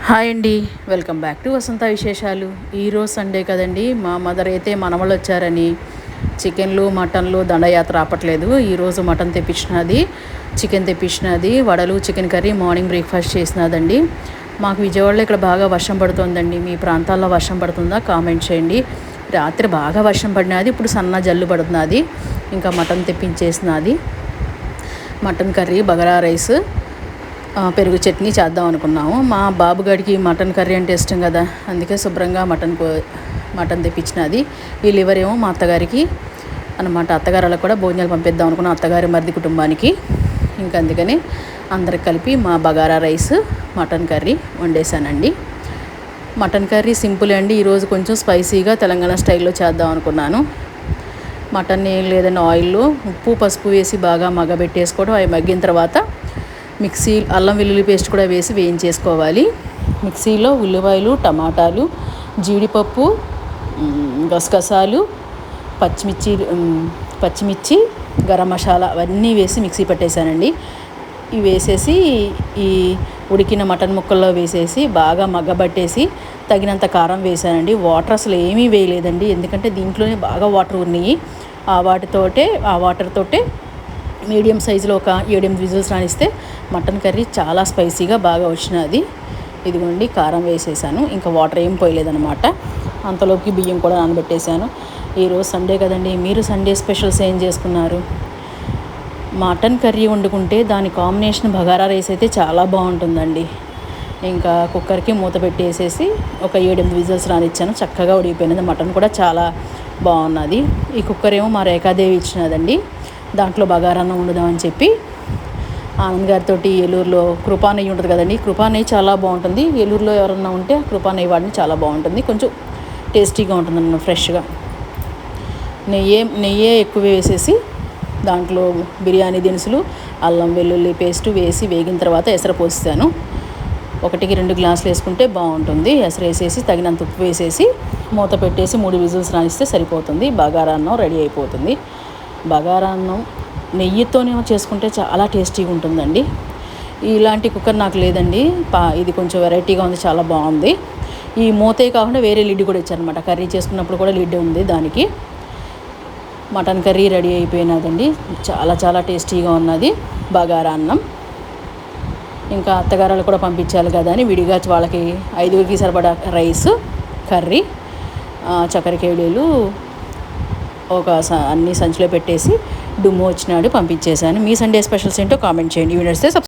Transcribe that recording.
Hi అండి, welcome back to వసంత విశేషాలు. ఈరోజు సండే కదండి. మా మదర్ అయితే మనవళ్ళు వచ్చారని చికెన్లు మటన్లు దండయాత్ర ఆపట్లేదు. ఈరోజు మటన్ తెప్పించినది, చికెన్ తెప్పించినది, వడలు, చికెన్ కర్రీ, మార్నింగ్ బ్రేక్ఫాస్ట్ చేసినదండి. మాకు విజయవాడలో ఇక్కడ బాగా వర్షం పడుతుందండి. మీ ప్రాంతాల్లో వర్షం పడుతుందా కామెంట్ చేయండి. రాత్రి బాగా వర్షం పడినది, ఇప్పుడు సన్న జల్లు పడుతున్నది. ఇంకా మటన్ తెప్పించేసినది, మటన్ కర్రీ, బగారా రైస్, పెరుగు చట్నీ చేద్దాం అనుకున్నాము. మా బాబుగాడికి మటన్ కర్రీ అంటే ఇష్టం కదా, అందుకే శుభ్రంగా మటన్ తెప్పించినది. ఈ లివర్ ఏమో మా అత్తగారికి అన్నమాట. అత్తగారు అలా కూడా భోజనాలు పంపిద్దాం అనుకున్నాం, అత్తగారి మరిది కుటుంబానికి. ఇంకా అందుకని అందరికి కలిపి మా బగారా రైస్, మటన్ కర్రీ వండేసానండి. మటన్ కర్రీ సింపుల్ అండి. ఈరోజు కొంచెం స్పైసీగా తెలంగాణ స్టైల్లో చేద్దాం అనుకున్నాను. మటన్ లేదని ఆయిల్లో ఉప్పు పసుపు వేసి బాగా మగ్గబెట్టేసుకోవడం. అవి మగ్గిన తర్వాత మిక్సీ అల్లం వెల్లుల్లి పేస్ట్ కూడా వేసి వేయించేసుకోవాలి. మిక్సీలో ఉల్లిపాయలు, టమాటాలు, జీడిపప్పు, గసగసాలు, పచ్చిమిర్చి, గరం మసాలా అవన్నీ వేసి మిక్సీ పట్టేశానండి. ఇవి వేసేసి ఈ ఉడికిన మటన్ ముక్కల్లో వేసేసి బాగా మగ్గబట్టేసి తగినంత కారం వేసానండి. వాటర్ అసలు ఏమీ వేయలేదండి, ఎందుకంటే దీంట్లోనే బాగా వాటర్ ఉన్నాయి. ఆ వాటర్ తోటే మీడియం సైజులో ఒక 7-8 విజిల్స్ రానిస్తే మటన్ కర్రీ చాలా స్పైసీగా బాగా వచ్చినది. ఇదిగోండి కారం వేసేసాను, ఇంకా వాటర్ ఏం పోయలేదనమాట. అంతలోకి బియ్యం కూడా నానబెట్టేశాను. ఈరోజు సండే కదండి. మీరు సండే స్పెషల్స్ ఏం చేసుకున్నారు? మటన్ కర్రీ వండుకుంటే దాని కాంబినేషన్ బగారా రైస్ అయితే చాలా బాగుంటుందండి. ఇంకా కుక్కర్కి మూత పెట్టేసేసి ఒక 7-8 విజిల్స్ రానిచ్చాను. చక్కగా ఉడికిపోయినది. మటన్ కూడా చాలా బాగున్నది. ఈ కుక్కర్ ఏమో మా రేఖాదేవి ఇచ్చినదండి. దాంట్లో బగారన్నం వండుదామని చెప్పి ఆనంద్ గారితో ఏలూరులో కృపా నెయ్యి ఉంటుంది కదండి, కృపా నెయ్యి చాలా బాగుంటుంది. ఏలూరులో ఎవరన్నా ఉంటే కృపా నెయ్యి వాడిని చాలా బాగుంటుంది. కొంచెం టేస్టీగా ఉంటుంది అన్నమాట, ఫ్రెష్గా. నెయ్యే ఎక్కువ వేసేసి దాంట్లో బిర్యానీ దినుసులు, అల్లం వెల్లుల్లి పేస్ట్ వేసి వేగిన తర్వాత ఎసరు పోసాను. 1-2 గ్లాసులు వేసుకుంటే బాగుంటుంది. ఎసరు వేసేసి తగినంత ఉప్పు వేసేసి మూత పెట్టేసి 3 విజిల్స్ రానిస్తే సరిపోతుంది. బగారా అన్నం రెడీ అయిపోతుంది. బగారా అన్నం నెయ్యితోనే చేసుకుంటే చాలా టేస్టీగా ఉంటుందండి. ఇలాంటి కుక్కర్ నాకు లేదండి. ఇది కొంచెం వెరైటీగా ఉంది, చాలా బాగుంది. ఈ మూతే కాకుండా వేరే లిడ్ కూడా ఇచ్చారనమాట. కర్రీ చేసుకున్నప్పుడు కూడా లిడ్ ఉంది దానికి. మటన్ కర్రీ రెడీ అయిపోయినదండి. చాలా చాలా టేస్టీగా ఉన్నది బగారా అన్నం. ఇంకా అత్తగారులు కూడా పంపించాలి కదా అని విడిగా వాళ్ళకి 5గురికి సరిపడా రైస్, కర్రీ, చక్కెరకేళీలు అన్ని సంచిలో పెట్టేసి డుమ్ము వచ్చినాడు పంపించేశాను. మీ సండే స్పెషల్స్ ఏంటో కామెంట్ చేయండి.